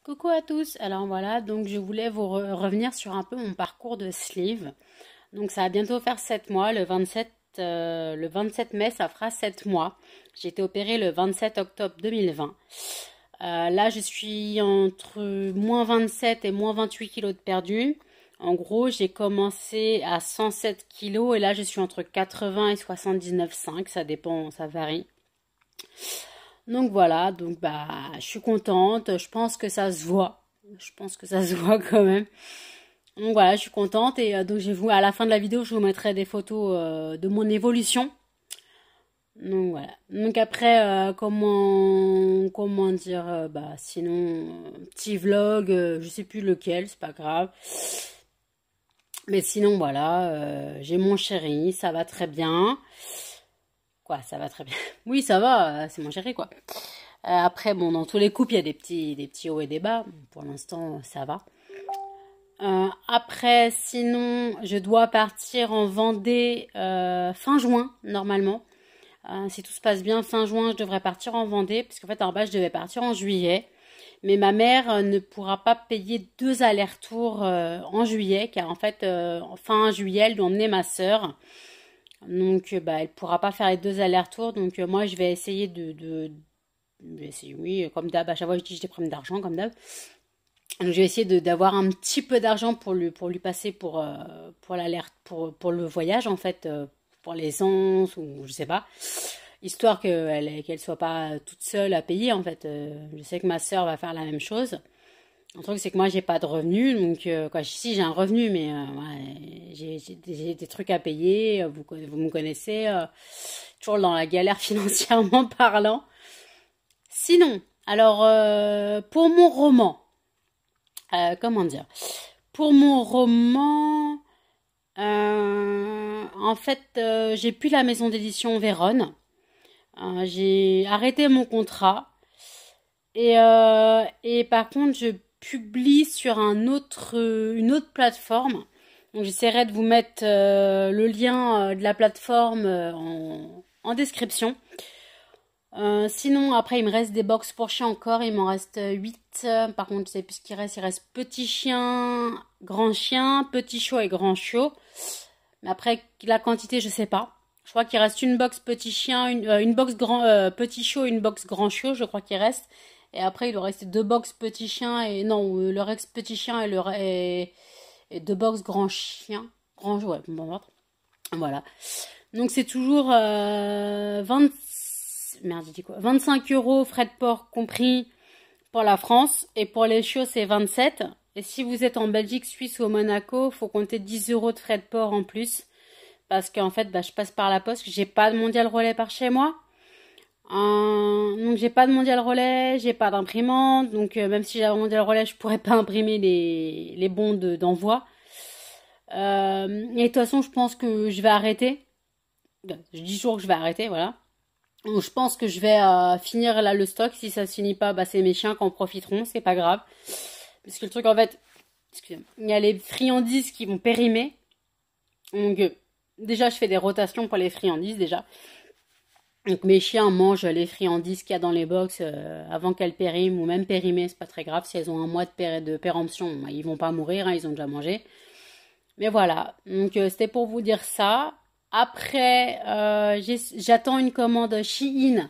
Coucou à tous, alors voilà, donc je voulais vous revenir sur un peu mon parcours de sleeve. Donc ça va bientôt faire 7 mois, le 27 mai ça fera 7 mois. J'ai été opérée le 27 octobre 2020. Là je suis entre moins 27 et moins 28 kilos de perdu. En gros j'ai commencé à 107 kilos et là je suis entre 80 et 79,5, ça dépend, ça varie. Donc voilà, donc bah je suis contente, je pense que ça se voit. Je pense que ça se voit quand même. Donc voilà, je suis contente et donc à la fin de la vidéo, je vous mettrai des photos de mon évolution. Donc voilà. Donc après comment dire bah sinon petit vlog, je sais plus lequel, c'est pas grave. Mais sinon voilà, j'ai mon chéri, ça va très bien. Quoi, ça va très bien. Oui, ça va, c'est mon chéri quoi. Après, bon, dans tous les couples, il y a des petits hauts et des bas. Pour l'instant, ça va. Après, sinon, je dois partir en Vendée fin juin, normalement. Si tout se passe bien, fin juin, je devrais partir en Vendée. Parce qu'en fait, en bas, je devais partir en juillet. Mais ma mère ne pourra pas payer 2 allers-retours en juillet. Car en fait, fin juillet, elle doit emmener ma sœur. Donc, bah, elle pourra pas faire les 2 allers-retours. Donc, moi, je vais essayer oui, comme d'hab, à chaque fois je dis j'ai des problèmes d'argent, comme d'hab. Donc je vais essayer d'avoir un petit peu d'argent pour lui passer pour l'alerte, pour le voyage en fait, pour l'essence ou je sais pas. Histoire qu'elle soit pas toute seule à payer en fait. Je sais que ma sœur va faire la même chose. Le truc c'est que moi j'ai pas de revenus, donc quoi, si j'ai un revenu, mais ouais, j'ai des trucs à payer. Vous me connaissez, toujours dans la galère financièrement parlant. Sinon, alors pour mon roman, comment dire? Pour mon roman, en fait, j'ai plus la maison d'édition Vérone. J'ai arrêté mon contrat et par contre, je publie sur une autre plateforme. Donc, j'essaierai de vous mettre le lien de la plateforme en description. Sinon, après, il me reste des box pour chiens encore. Il m'en reste 8. Par contre, je sais plus ce qu'il reste. Il reste petit chien, petit chiot et grand chiot. Mais après, la quantité, je sais pas. Je crois qu'il reste une box petit chien, une box petit chiot, une box grand chiot, je crois qu'il reste. Et après, il doit rester deux box petit chien et non, le reste petit chien et deux box grand chien. Ouais, bon, voilà. Donc c'est toujours 25 euros frais de port compris pour la France. Et pour les chiots, c'est 27. Et si vous êtes en Belgique, Suisse ou au Monaco, faut compter 10 euros de frais de port en plus. Parce qu'en fait, bah, je passe par la poste. J'ai pas de mondial relais par chez moi. Donc j'ai pas de mondial relais, j'ai pas d'imprimante. Donc même si j'avais un mondial relais, je pourrais pas imprimer les bons d'envoi. Et de toute façon, je pense que je vais arrêter. Je dis toujours que je vais arrêter, voilà. Donc, je pense que je vais finir là le stock. Si ça se finit pas, bah, c'est mes chiens qui en profiteront, c'est pas grave. Parce que le truc, en fait, excusez-moi, il y a les friandises qui vont périmer. Donc, déjà, je fais des rotations pour les friandises, déjà. Donc, mes chiens mangent les friandises qu'il y a dans les box avant qu'elles périment, ou même périmées, c'est pas très grave. Si elles ont un mois de péremption, bah, ils vont pas mourir, hein, ils ont déjà mangé. Mais voilà, donc c'était pour vous dire ça. Après, j'attends une commande Shein.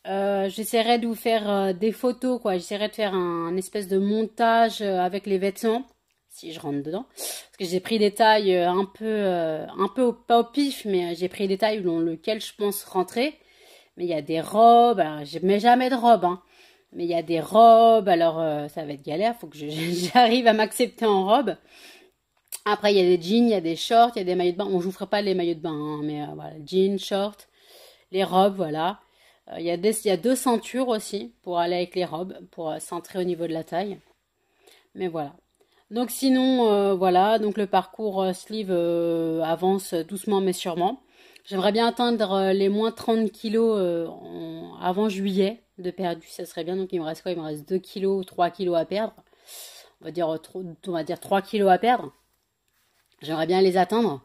J'essaierai de vous faire des photos, quoi. J'essaierai de faire un espèce de montage avec les vêtements, si je rentre dedans. Parce que j'ai pris des tailles pas au pif, mais j'ai pris des tailles dans lesquelles je pense rentrer. Mais il y a des robes, alors je mets jamais de robe, hein. Mais il y a des robes, alors ça va être galère, faut que j'arrive à m'accepter en robe. Après, il y a des jeans, il y a des shorts, il y a des maillots de bain. On ne vous fera pas les maillots de bain, hein, mais voilà, jeans, shorts, les robes, voilà. Il y a deux ceintures aussi pour aller avec les robes, pour centrer au niveau de la taille. Mais voilà. Donc sinon, voilà, donc le parcours sleeve avance doucement mais sûrement. J'aimerais bien atteindre les moins 30 kilos avant juillet de perdu, ça serait bien. Donc il me reste quoi? Il me reste 2 kilos, 3 kilos à perdre. On va dire 3 kilos à perdre. J'aimerais bien les atteindre.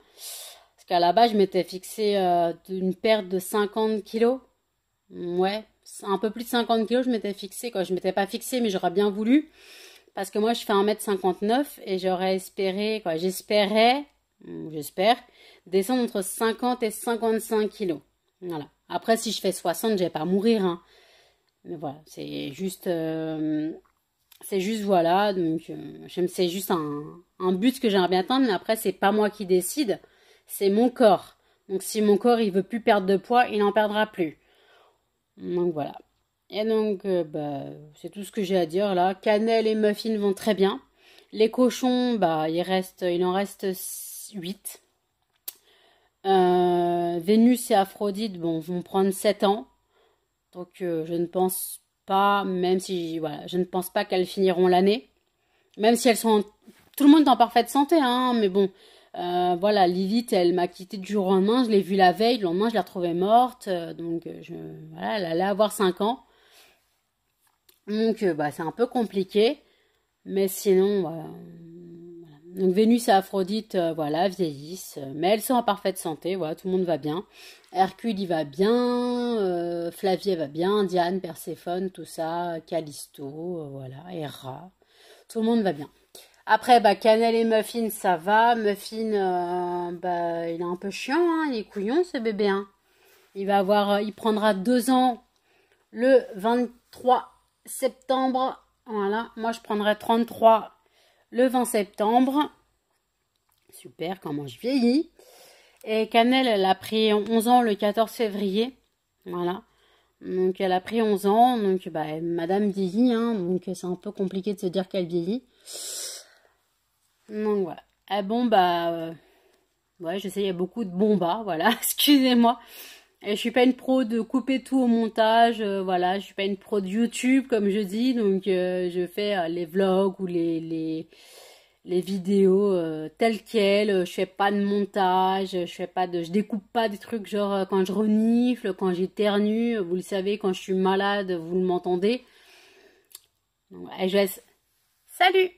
Parce qu'à la base, je m'étais fixé une perte de 50 kilos. Ouais, un peu plus de 50 kilos, je m'étais fixé, quoi. Je m'étais pas fixé, mais j'aurais bien voulu. Parce que moi, je fais 1m59 et j'aurais espéré, quoi, j'espère, descendre entre 50 et 55 kilos. Voilà. Après, si je fais 60, je vais pas mourir, hein. Mais voilà, c'est juste, voilà. Donc, c'est juste un but que j'aimerais bien atteindre. Mais après, c'est pas moi qui décide, c'est mon corps. Donc, si mon corps, il veut plus perdre de poids, il n'en perdra plus. Donc, voilà. Et donc, c'est tout ce que j'ai à dire là. Cannelle et muffins vont très bien. Les cochons, il en reste 8. Vénus et Aphrodite, vont prendre 7 ans. Donc, je ne pense pas, je ne pense pas qu'elles finiront l'année. Même si elles sont tout le monde est en parfaite santé, hein, mais bon, Lilith, elle m'a quitté du jour au lendemain. Je l'ai vue la veille, le lendemain, je l'ai retrouvée morte. Elle allait avoir 5 ans. Donc, c'est un peu compliqué. Mais sinon, voilà. Donc, Vénus et Aphrodite, vieillissent. Mais elles sont en parfaite santé. Voilà, tout le monde va bien. Hercule, il va bien. Flavie, elle va bien. Diane, Perséphone, tout ça. Callisto, Héra. Tout le monde va bien. Après, Cannelle et Muffin, ça va. Muffin, il est un peu chiant, hein. Il est couillon, ce bébé, hein. Il prendra 2 ans le 23 septembre. Voilà, moi je prendrai 33 le 20 septembre. Super, comment je vieillis. Et Cannelle, elle a pris 11 ans le 14 février. Voilà. Donc elle a pris 11 ans. Donc madame vieillit, hein. Donc c'est un peu compliqué de se dire qu'elle vieillit. Donc voilà. Je sais, il y a beaucoup de bombas, voilà, excusez-moi. Et je suis pas une pro de couper tout au montage, je suis pas une pro de YouTube comme je dis, donc je fais les vlogs ou les vidéos telles quelles, je fais pas de montage, je découpe pas des trucs genre quand je renifle, quand j'éternue, vous le savez, quand je suis malade, vous m'entendez. Donc, je laisse. Salut!